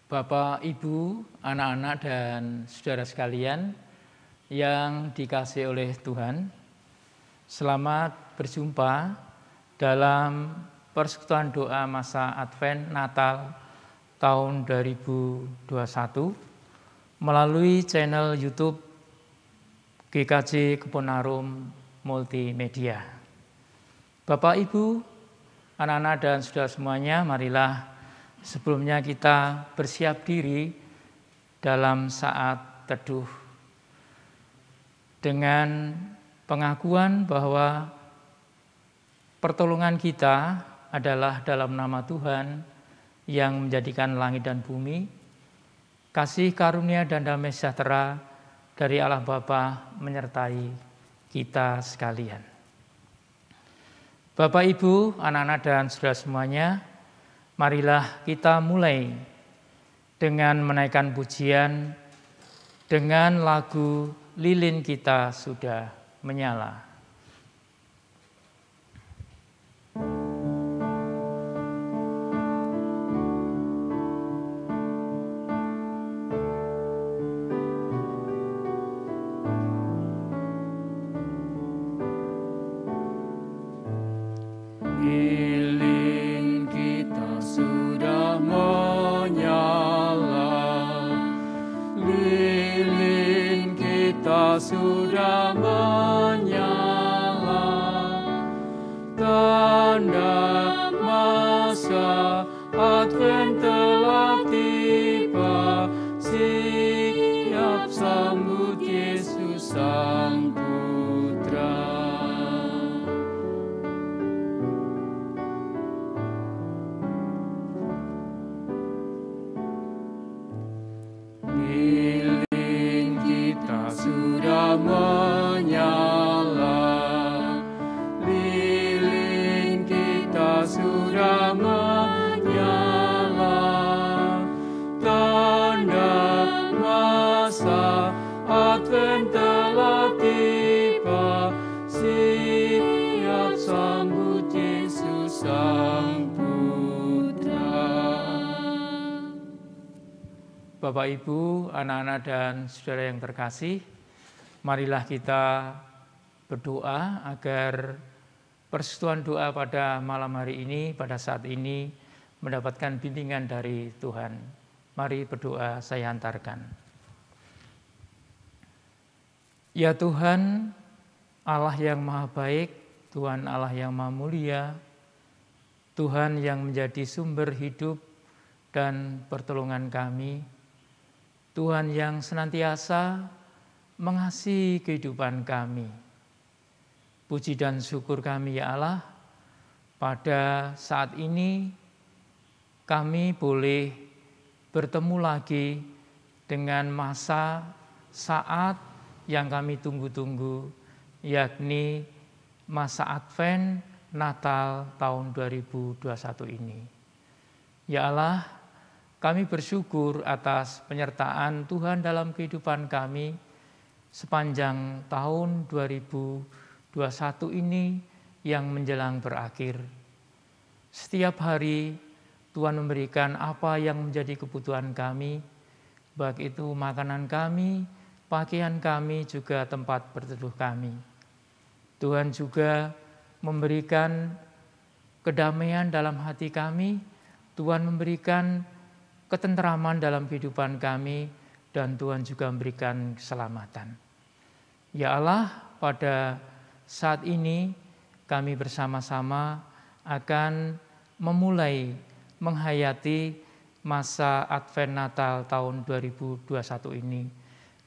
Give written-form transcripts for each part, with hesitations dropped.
Bapak, Ibu, anak-anak, dan saudara sekalian yang dikasihi oleh Tuhan, selamat berjumpa dalam persekutuan doa masa Advent Natal tahun 2021 melalui channel YouTube GKJ Keponarum Multimedia. Bapak, Ibu, anak-anak, dan saudara semuanya, marilah sebelumnya kita bersiap diri dalam saat teduh dengan pengakuan bahwa pertolongan kita adalah dalam nama Tuhan yang menjadikan langit dan bumi. Kasih karunia dan damai sejahtera dari Allah Bapa menyertai kita sekalian. Bapak, Ibu, anak-anak, dan saudara semuanya, marilah kita mulai dengan menaikkan pujian dengan lagu Lilin Kita Sudah Menyala. Sudah menyala, tanda masa Advent telah tiba, siap sambut Yesus Sang Putra. Menyala, lilin kita sudah menyala, tanda masa Advent telah tiba, siap sambut Yesus Sang Putra. Bapak, Ibu, anak-anak, dan saudara yang terkasih, marilah kita berdoa agar persekutuan doa pada malam hari ini, pada saat ini, mendapatkan bimbingan dari Tuhan. Mari berdoa, saya hantarkan. Ya Tuhan, Allah yang maha baik, Tuhan Allah yang maha mulia, Tuhan yang menjadi sumber hidup dan pertolongan kami, Tuhan yang senantiasa mengasihi kehidupan kami. Puji dan syukur kami ya Allah, pada saat ini kami boleh bertemu lagi dengan masa saat yang kami tunggu-tunggu, yakni masa Advent Natal tahun 2021 ini. Ya Allah, kami bersyukur atas penyertaan Tuhan dalam kehidupan kami sepanjang tahun 2021 ini yang menjelang berakhir. Setiap hari Tuhan memberikan apa yang menjadi kebutuhan kami, baik itu makanan kami, pakaian kami, juga tempat berteduh kami. Tuhan juga memberikan kedamaian dalam hati kami, Tuhan memberikan ketenteraman dalam kehidupan kami, dan Tuhan juga memberikan keselamatan. Ya Allah, pada saat ini kami bersama-sama akan memulai menghayati masa Advent Natal tahun 2021 ini.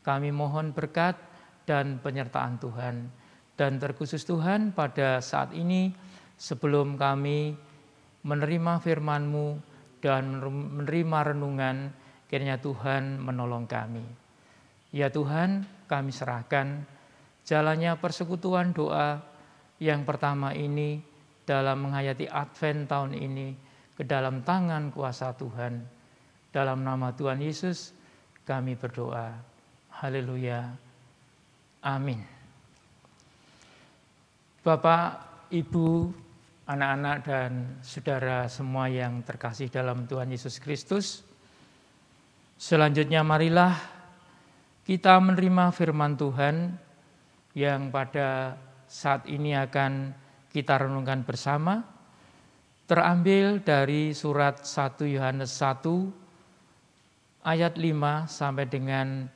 Kami mohon berkat dan penyertaan Tuhan. Dan terkhusus Tuhan, pada saat ini sebelum kami menerima firman-Mu dan menerima renungan, kiranya Tuhan menolong kami. Ya Tuhan, kami serahkan jalannya persekutuan doa yang pertama ini dalam menghayati Advent tahun ini ke dalam tangan kuasa Tuhan. Dalam nama Tuhan Yesus kami berdoa. Haleluya. Amin. Bapak, Ibu, anak-anak, dan saudara semua yang terkasih dalam Tuhan Yesus Kristus, Selanjutnya marilah kita menerima firman Tuhan yang pada saat ini akan kita renungkan bersama, terambil dari surat 1 Yohanes 1 ayat 5 sampai dengan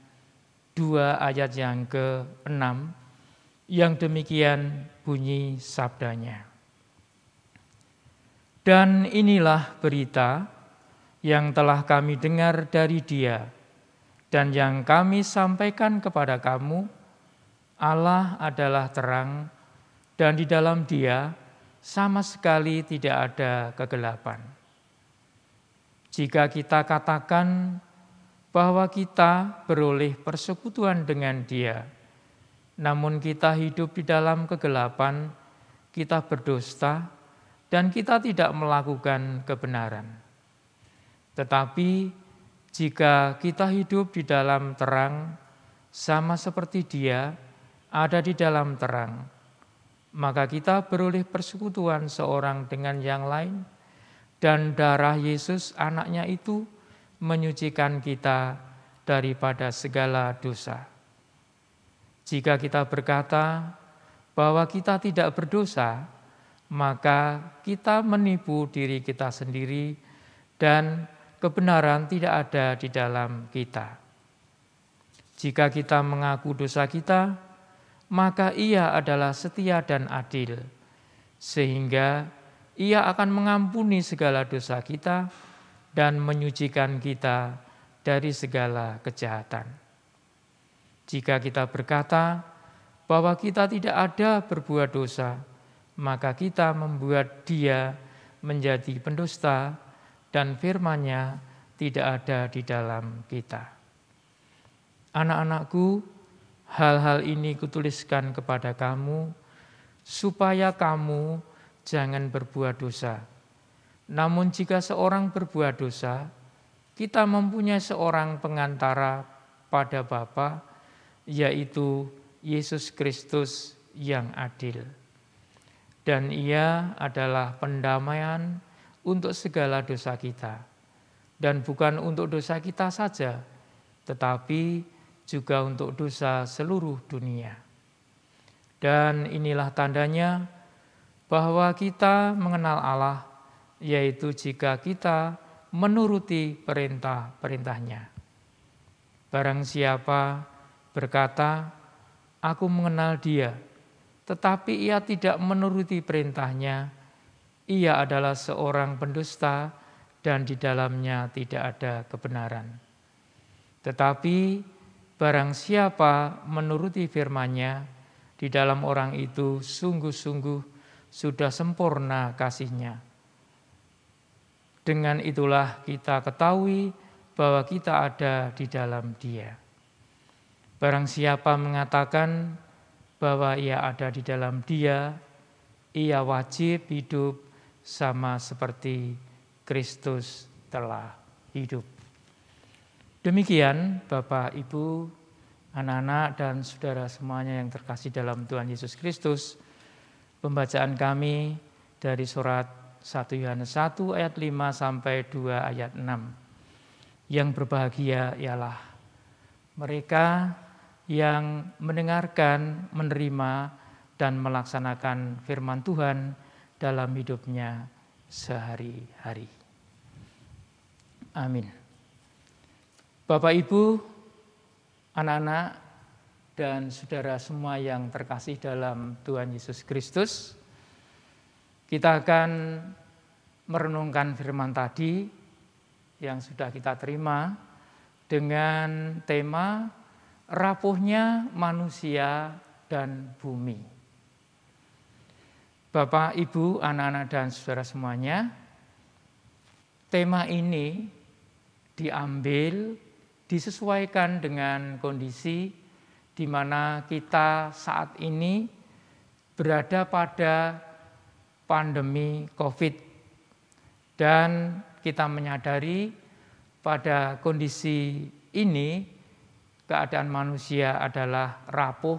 2 ayat yang ke-6, yang demikian bunyi sabdanya. Dan inilah berita yang telah kami dengar dari Dia dan yang kami sampaikan kepada kamu, Allah adalah terang dan di dalam Dia sama sekali tidak ada kegelapan. Jika kita katakan bahwa kita beroleh persekutuan dengan Dia, namun kita hidup di dalam kegelapan, kita berdusta dan kita tidak melakukan kebenaran. Tetapi jika kita hidup di dalam terang, sama seperti Dia ada di dalam terang, maka kita beroleh persekutuan seorang dengan yang lain, dan darah Yesus anaknya itu menyucikan kita daripada segala dosa. Jika kita berkata bahwa kita tidak berdosa, maka kita menipu diri kita sendiri dan kebenaran tidak ada di dalam kita. Jika kita mengaku dosa kita, maka Ia adalah setia dan adil, sehingga Ia akan mengampuni segala dosa kita dan menyucikan kita dari segala kejahatan. Jika kita berkata bahwa kita tidak ada berbuat dosa, maka kita membuat Dia menjadi pendusta dan firman-Nya tidak ada di dalam kita. Anak-anakku, hal-hal ini kutuliskan kepada kamu, supaya kamu jangan berbuat dosa. Namun jika seorang berbuat dosa, kita mempunyai seorang pengantara pada Bapa, yaitu Yesus Kristus yang adil. Dan Ia adalah pendamaian untuk segala dosa kita. Dan bukan untuk dosa kita saja, tetapi juga untuk dosa seluruh dunia. Dan inilah tandanya bahwa kita mengenal Allah, yaitu jika kita menuruti perintah-perintah-Nya. Barang siapa berkata, "Aku mengenal Dia," tetapi ia tidak menuruti perintah-Nya, ia adalah seorang pendusta dan di dalamnya tidak ada kebenaran. Tetapi barang siapa menuruti firman-Nya, di dalam orang itu sungguh-sungguh sudah sempurna kasih-Nya. Dengan itulah kita ketahui bahwa kita ada di dalam Dia. Barang siapa mengatakan bahwa ia ada di dalam Dia, ia wajib hidup sama seperti Kristus telah hidup. Demikian Bapak, Ibu, anak-anak dan saudara semuanya yang terkasih dalam Tuhan Yesus Kristus, pembacaan kami dari surat 1 Yohanes 1 ayat 5 sampai 2 ayat 6. Yang berbahagia ialah mereka yang mendengarkan, menerima, dan melaksanakan firman Tuhan dalam hidupnya sehari-hari. Amin. Bapak, Ibu, anak-anak, dan saudara semua yang terkasih dalam Tuhan Yesus Kristus, kita akan merenungkan firman tadi yang sudah kita terima dengan tema rapuhnya manusia dan bumi. Bapak, Ibu, anak-anak, dan saudara semuanya, tema ini diambil, disesuaikan dengan kondisi di mana kita saat ini berada pada pandemi COVID. Dan kita menyadari pada kondisi ini keadaan manusia adalah rapuh,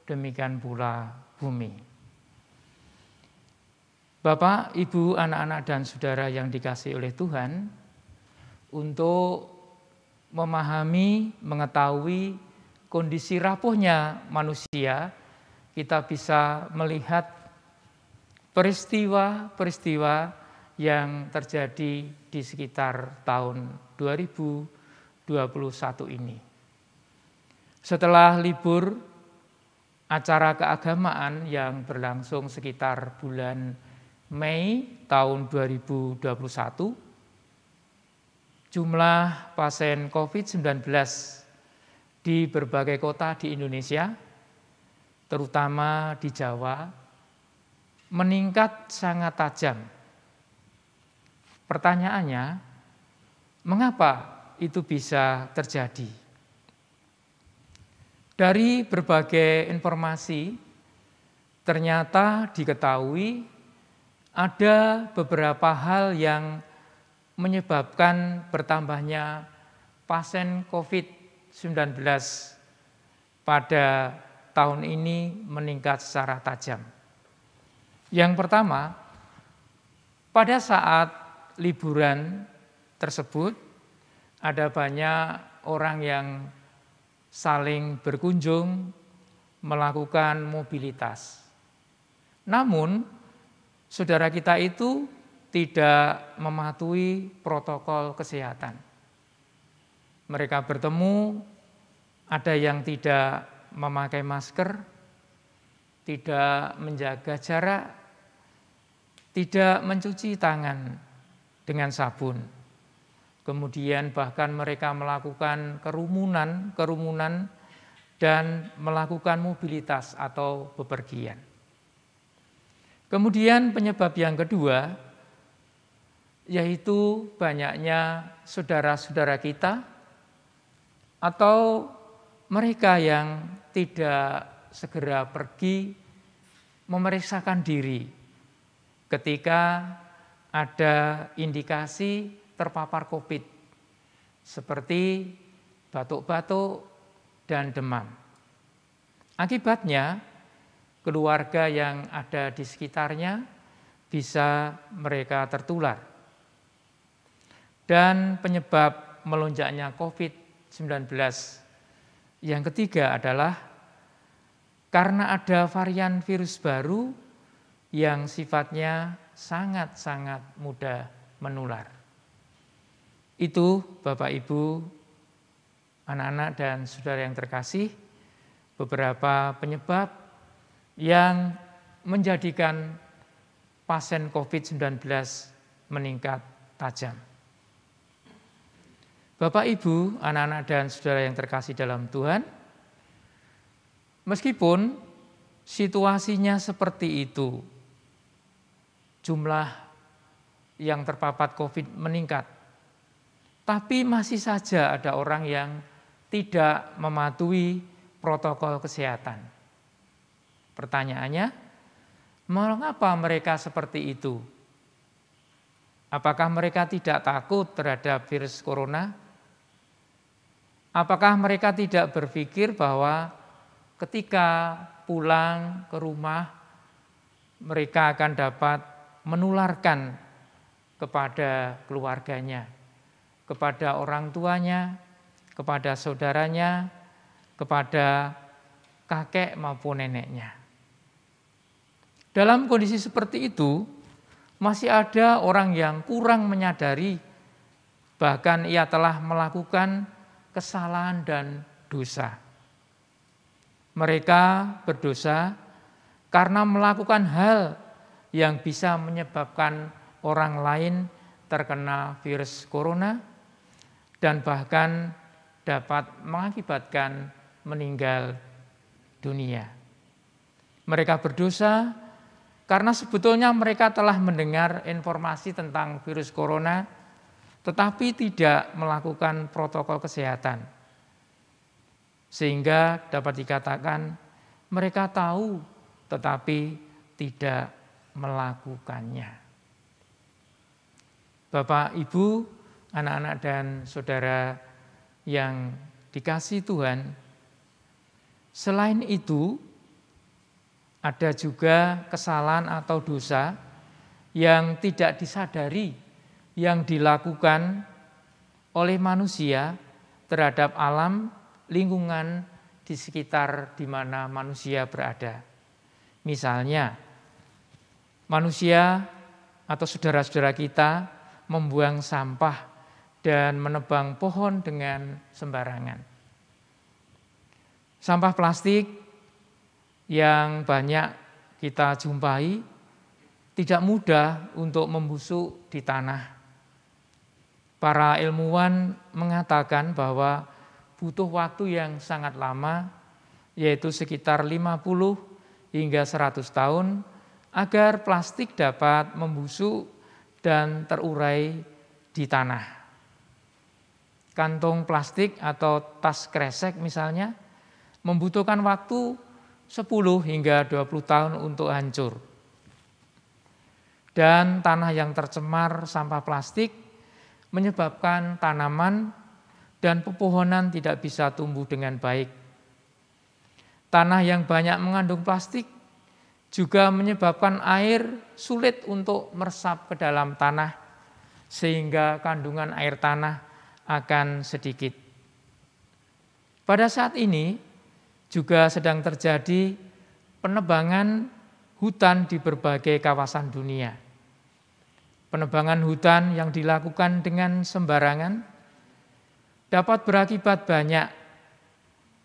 demikian pula bumi. Bapak, Ibu, anak-anak, dan saudara yang dikasihi oleh Tuhan, untuk memahami, mengetahui kondisi rapuhnya manusia, kita bisa melihat peristiwa-peristiwa yang terjadi di sekitar tahun 2021 ini. Setelah libur acara keagamaan yang berlangsung sekitar bulan Mei tahun 2021, jumlah pasien COVID-19 di berbagai kota di Indonesia, terutama di Jawa, meningkat sangat tajam. Pertanyaannya, mengapa itu bisa terjadi? Dari berbagai informasi, ternyata diketahui ada beberapa hal yang menyebabkan bertambahnya pasien COVID-19 pada tahun ini meningkat secara tajam. Yang pertama, pada saat liburan tersebut ada banyak orang yang saling berkunjung, melakukan mobilitas. Namun, saudara kita itu tidak mematuhi protokol kesehatan. Mereka bertemu, ada yang tidak memakai masker, tidak menjaga jarak, tidak mencuci tangan dengan sabun. Kemudian bahkan mereka melakukan kerumunan dan melakukan mobilitas atau bepergian. Kemudian penyebab yang kedua, yaitu banyaknya saudara-saudara kita atau mereka yang tidak segera pergi memeriksakan diri ketika ada indikasi terpapar COVID, seperti batuk-batuk dan demam. Akibatnya, keluarga yang ada di sekitarnya bisa mereka tertular. Dan penyebab melonjaknya COVID-19 yang ketiga adalah karena ada varian virus baru yang sifatnya sangat-sangat mudah menular. Itu Bapak Ibu, anak-anak dan saudara yang terkasih, beberapa penyebab yang menjadikan pasien COVID-19 meningkat tajam. Bapak Ibu, anak-anak dan saudara yang terkasih dalam Tuhan, meskipun situasinya seperti itu, jumlah yang terpapar COVID meningkat, tapi masih saja ada orang yang tidak mematuhi protokol kesehatan. Pertanyaannya, mengapa mereka seperti itu? Apakah mereka tidak takut terhadap virus corona? Apakah mereka tidak berpikir bahwa ketika pulang ke rumah, mereka akan dapat menularkan kepada keluarganya, kepada orang tuanya, kepada saudaranya, kepada kakek maupun neneknya. Dalam kondisi seperti itu, masih ada orang yang kurang menyadari, bahkan ia telah melakukan kesalahan dan dosa. Mereka berdosa karena melakukan hal yang bisa menyebabkan orang lain terkena virus corona dan bahkan dapat mengakibatkan meninggal dunia. Mereka berdosa karena sebetulnya mereka telah mendengar informasi tentang virus corona, tetapi tidak melakukan protokol kesehatan. Sehingga dapat dikatakan mereka tahu tetapi tidak melakukannya. Bapak, Ibu, anak-anak dan saudara yang dikasihi Tuhan, selain itu ada juga kesalahan atau dosa yang tidak disadari yang dilakukan oleh manusia, terhadap alam, lingkungan di sekitar di mana manusia berada. Misalnya, manusia atau saudara-saudara kita membuang sampah dan menebang pohon dengan sembarangan. Sampah plastik yang banyak kita jumpai tidak mudah untuk membusuk di tanah. Para ilmuwan mengatakan bahwa butuh waktu yang sangat lama, yaitu sekitar 50 hingga 100 tahun, agar plastik dapat membusuk dan terurai di tanah. Kantong plastik atau tas kresek misalnya membutuhkan waktu 10 hingga 20 tahun untuk hancur. Dan tanah yang tercemar sampah plastik menyebabkan tanaman dan pepohonan tidak bisa tumbuh dengan baik. Tanah yang banyak mengandung plastik juga menyebabkan air sulit untuk meresap ke dalam tanah, sehingga kandungan air tanah akan sedikit. Pada saat ini juga sedang terjadi penebangan hutan di berbagai kawasan dunia. Penebangan hutan yang dilakukan dengan sembarangan dapat berakibat banyak.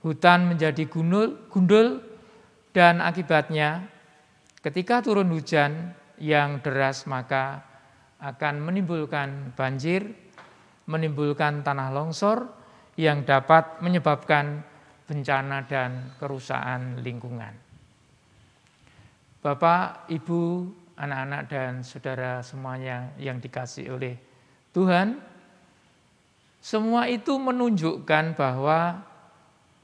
Hutan menjadi gundul dan akibatnya ketika turun hujan yang deras maka akan menimbulkan banjir, menimbulkan tanah longsor yang dapat menyebabkan bencana dan kerusakan lingkungan. Bapak, Ibu, anak-anak dan saudara semuanya yang dikasihi oleh Tuhan, semua itu menunjukkan bahwa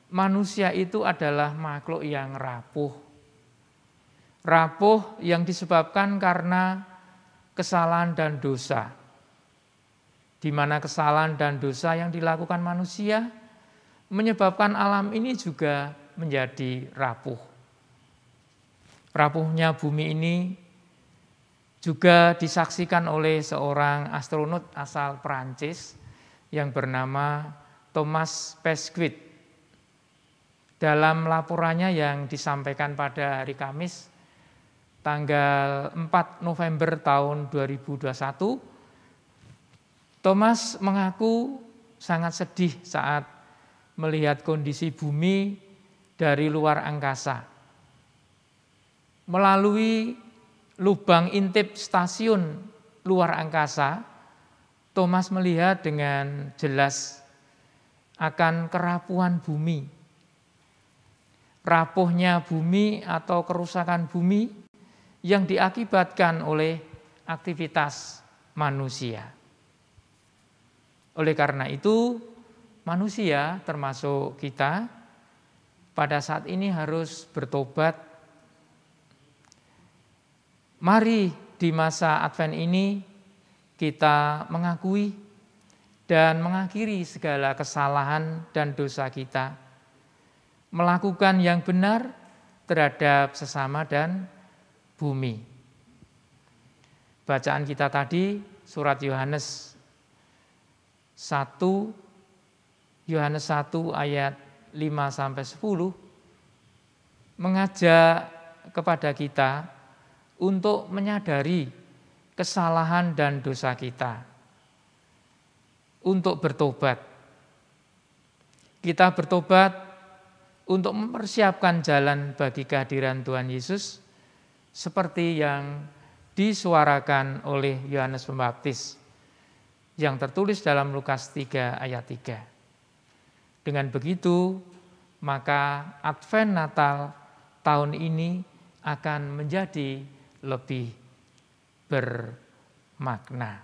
manusia itu adalah makhluk yang rapuh. Rapuh yang disebabkan karena kesalahan dan dosa. Di mana kesalahan dan dosa yang dilakukan manusia menyebabkan alam ini juga menjadi rapuh. Rapuhnya bumi ini juga disaksikan oleh seorang astronot asal Perancis yang bernama Thomas Pesquet. Dalam laporannya yang disampaikan pada hari Kamis tanggal 4 November tahun 2021, Thomas mengaku sangat sedih saat melihat kondisi bumi dari luar angkasa. Melalui lubang intip stasiun luar angkasa, Thomas melihat dengan jelas akan kerapuhan bumi. Rapuhnya bumi atau kerusakan bumi yang diakibatkan oleh aktivitas manusia. Oleh karena itu, manusia termasuk kita pada saat ini harus bertobat. Mari di masa Advent ini kita mengakui dan mengakhiri segala kesalahan dan dosa kita, melakukan yang benar terhadap sesama dan bumi. Bacaan kita tadi surat Yohanes 1 ayat 5-10 mengajak kepada kita untuk menyadari kesalahan dan dosa kita, untuk bertobat. Kita bertobat untuk mempersiapkan jalan bagi kehadiran Tuhan Yesus seperti yang disuarakan oleh Yohanes Pembaptis yang tertulis dalam Lukas 3 ayat 3. Dengan begitu, maka Advent Natal tahun ini akan menjadi lebih bermakna.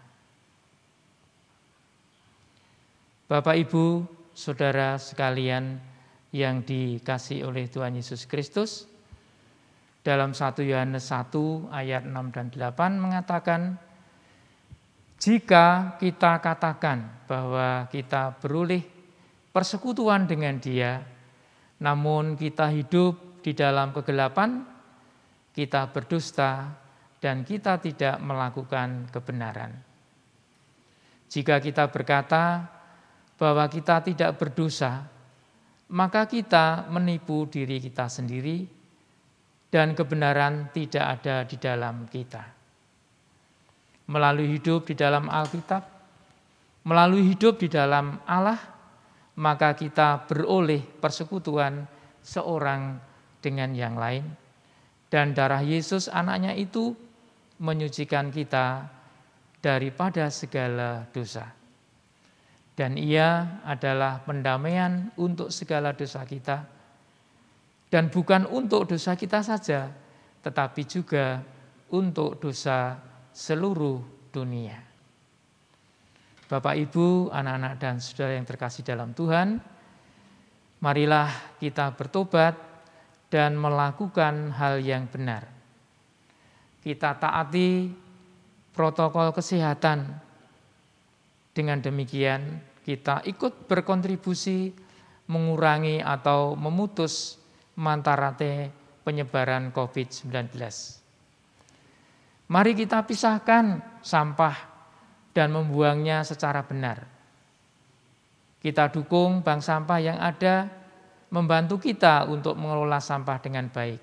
Bapak, Ibu, saudara sekalian yang dikasihi oleh Tuhan Yesus Kristus, dalam 1 Yohanes 1 ayat 6 dan 8 mengatakan, jika kita katakan bahwa kita beroleh persekutuan dengan Dia, namun kita hidup di dalam kegelapan, kita berdusta dan kita tidak melakukan kebenaran. Jika kita berkata bahwa kita tidak berdosa, maka kita menipu diri kita sendiri dan kebenaran tidak ada di dalam kita. Melalui hidup di dalam Alkitab, melalui hidup di dalam Allah, maka kita beroleh persekutuan seorang dengan yang lain. Dan darah Yesus anaknya itu menyucikan kita daripada segala dosa. Dan ia adalah pendamaian untuk segala dosa kita. Dan bukan untuk dosa kita saja, tetapi juga untuk dosa seluruh dunia. Bapak, Ibu, anak-anak dan saudara yang terkasih dalam Tuhan, marilah kita bertobat dan melakukan hal yang benar. Kita taati protokol kesehatan. Dengan demikian kita ikut berkontribusi mengurangi atau memutus mata rantai penyebaran COVID-19. Mari kita pisahkan sampah dan membuangnya secara benar. Kita dukung bank sampah yang ada, membantu kita untuk mengelola sampah dengan baik.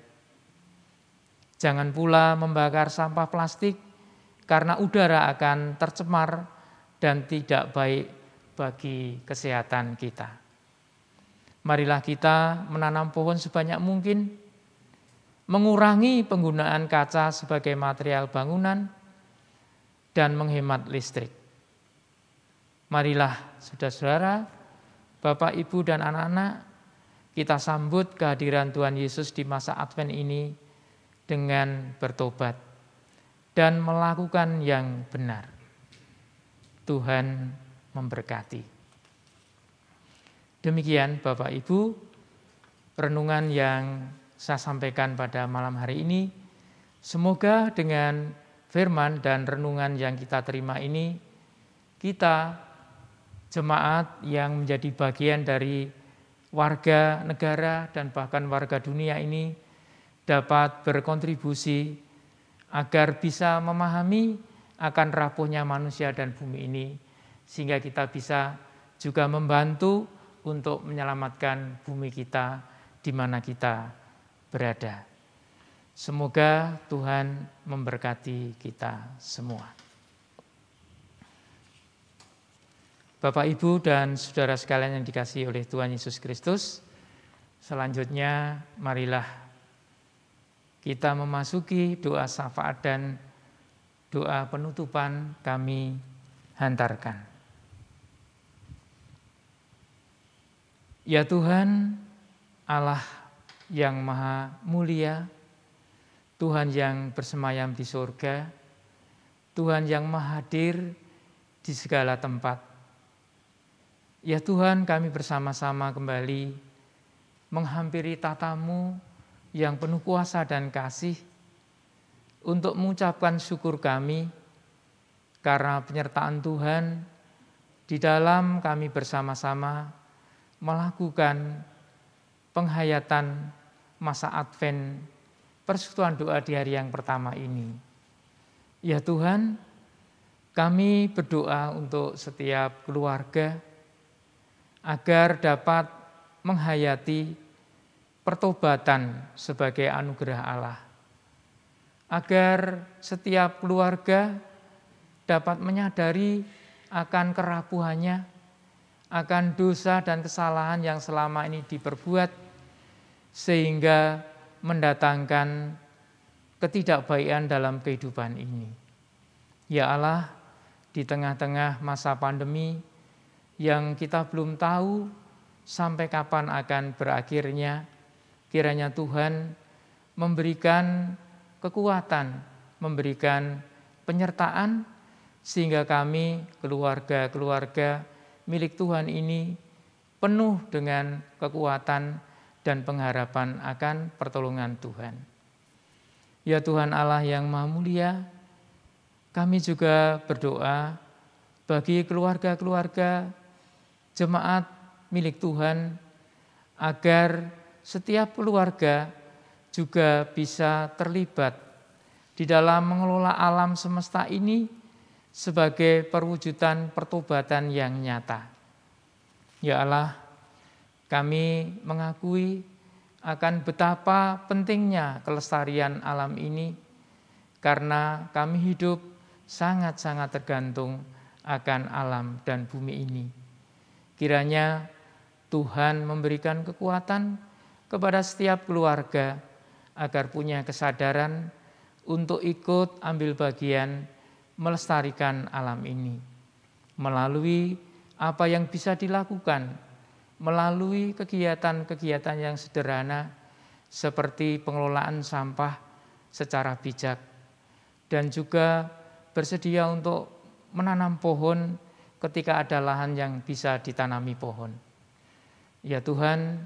Jangan pula membakar sampah plastik karena udara akan tercemar dan tidak baik bagi kesehatan kita. Marilah kita menanam pohon sebanyak mungkin, mengurangi penggunaan kaca sebagai material bangunan, dan menghemat listrik. Marilah saudara-saudara, Bapak, Ibu, dan anak-anak, kita sambut kehadiran Tuhan Yesus di masa Advent ini dengan bertobat dan melakukan yang benar. Tuhan memberkati. Demikian Bapak Ibu, renungan yang saya sampaikan pada malam hari ini. Semoga dengan firman dan renungan yang kita terima ini, kita jemaat yang menjadi bagian dari warga negara dan bahkan warga dunia ini dapat berkontribusi agar bisa memahami akan rapuhnya manusia dan bumi ini, sehingga kita bisa juga membantu untuk menyelamatkan bumi kita di mana kita berada. Semoga Tuhan memberkati kita semua. Bapak, Ibu, dan saudara sekalian yang dikasihi oleh Tuhan Yesus Kristus, selanjutnya marilah kita memasuki doa syafaat dan doa penutupan kami hantarkan. Ya Tuhan, Allah yang maha mulia, Tuhan yang bersemayam di surga, Tuhan yang maha hadir di segala tempat. Ya Tuhan, kami bersama-sama kembali menghampiri tata-Mu yang penuh kuasa dan kasih untuk mengucapkan syukur kami karena penyertaan Tuhan di dalam kami bersama-sama melakukan penghayatan masa Advent persekutuan doa di hari yang pertama ini. Ya Tuhan, kami berdoa untuk setiap keluarga agar dapat menghayati pertobatan sebagai anugerah Allah. Agar setiap keluarga dapat menyadari akan kerapuhannya, akan dosa dan kesalahan yang selama ini diperbuat, sehingga mendatangkan ketidakbaikan dalam kehidupan ini. Ya Allah, di tengah-tengah masa pandemi, yang kita belum tahu sampai kapan akan berakhirnya, kiranya Tuhan memberikan kekuatan, memberikan penyertaan, sehingga kami, keluarga-keluarga milik Tuhan ini, penuh dengan kekuatan dan pengharapan akan pertolongan Tuhan. Ya Tuhan Allah yang Maha Mulia, kami juga berdoa bagi keluarga-keluarga jemaat milik Tuhan, agar setiap keluarga juga bisa terlibat di dalam mengelola alam semesta ini sebagai perwujudan pertobatan yang nyata. Ya Allah, kami mengakui akan betapa pentingnya kelestarian alam ini karena kami hidup sangat-sangat tergantung akan alam dan bumi ini. Kiranya Tuhan memberikan kekuatan kepada setiap keluarga agar punya kesadaran untuk ikut ambil bagian melestarikan alam ini melalui apa yang bisa dilakukan, melalui kegiatan-kegiatan yang sederhana seperti pengelolaan sampah secara bijak dan juga bersedia untuk menanam pohon ketika ada lahan yang bisa ditanami pohon. Ya Tuhan,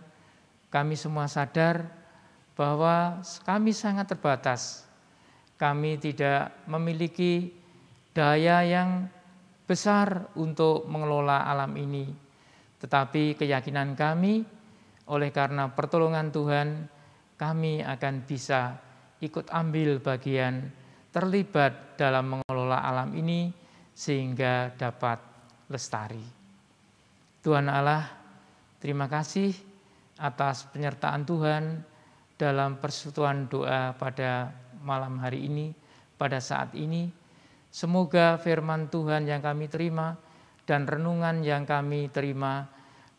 kami semua sadar bahwa kami sangat terbatas. Kami tidak memiliki daya yang besar untuk mengelola alam ini. Tetapi keyakinan kami, oleh karena pertolongan Tuhan, kami akan bisa ikut ambil bagian terlibat dalam mengelola alam ini sehingga dapat lestari. Tuhan Allah, terima kasih atas penyertaan Tuhan dalam persekutuan doa pada malam hari ini, pada saat ini. Semoga firman Tuhan yang kami terima dan renungan yang kami terima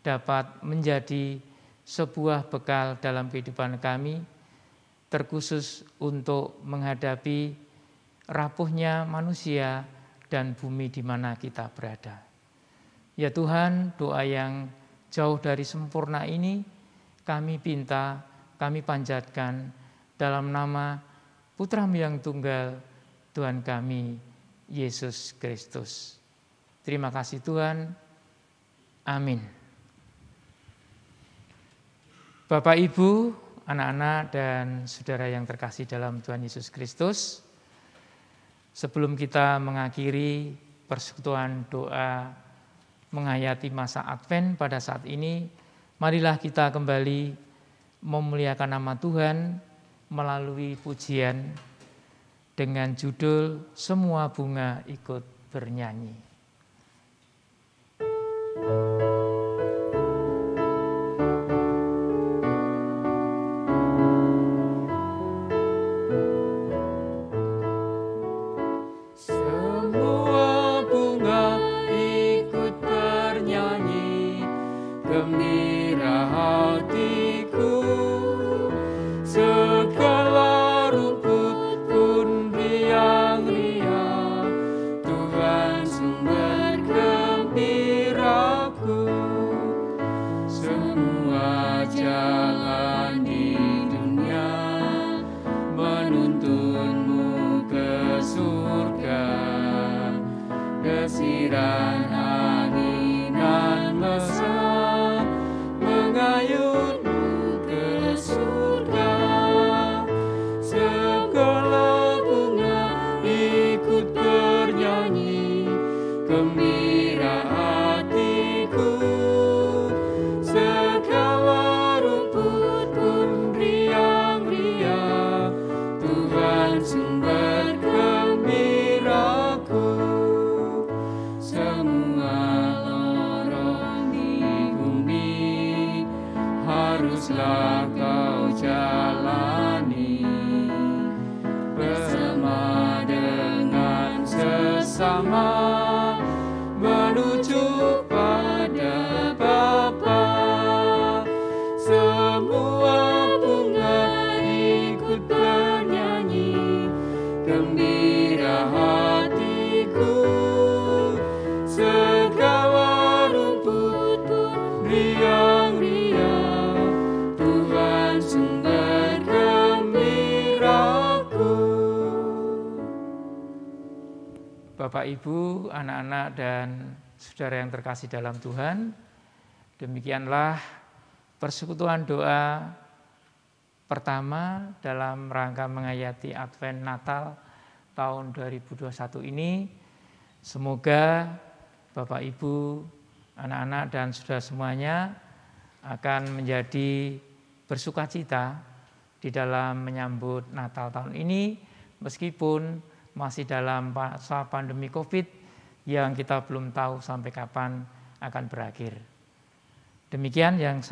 dapat menjadi sebuah bekal dalam kehidupan kami, terkhusus untuk menghadapi rapuhnya manusia dan bumi di mana kita berada. Ya Tuhan, doa yang jauh dari sempurna ini kami pinta, kami panjatkan dalam nama Putra-Mu yang tunggal, Tuhan kami, Yesus Kristus. Terima kasih Tuhan. Amin. Bapak, Ibu, anak-anak dan saudara yang terkasih dalam Tuhan Yesus Kristus, sebelum kita mengakhiri persekutuan doa menghayati masa Advent pada saat ini, marilah kita kembali memuliakan nama Tuhan melalui pujian dengan judul Semua Bunga Ikut Bernyanyi. Semua bunga ikut bernyanyi, gembira hatiku. Segala rumput pun riang-riang, Tuhan sumber gembiraku. Semua jalan di dunia menuntunmu ke surga. Desiran angin dan mesra mengayunmu ke surga. Segala bunga ikut bernyanyi, gembira hatiku. Segala rumput pun riang-riang, Tuhan sumber gembiraku. Semua lorong di bumi haruslah kau jalani, bersama dengan sesama menuju pada Bapa. Semua bunga ikut bernyanyi, gembira hatiku. Segala rumput pun riang-riang, Tuhan sumber gembiraku. Bapak, Ibu, anak-anak dan saudara yang terkasih dalam Tuhan, demikianlah persekutuan doa pertama dalam rangka menghayati Advent Natal tahun 2021 ini. Semoga Bapak, Ibu, anak-anak dan saudara semuanya akan menjadi bersukacita di dalam menyambut Natal tahun ini, meskipun masih dalam masa pandemi COVID yang kita belum tahu sampai kapan akan berakhir. Demikian yang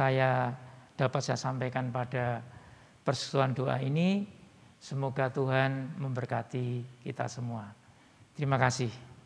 dapat saya sampaikan pada persekutuan doa ini. Semoga Tuhan memberkati kita semua. Terima kasih.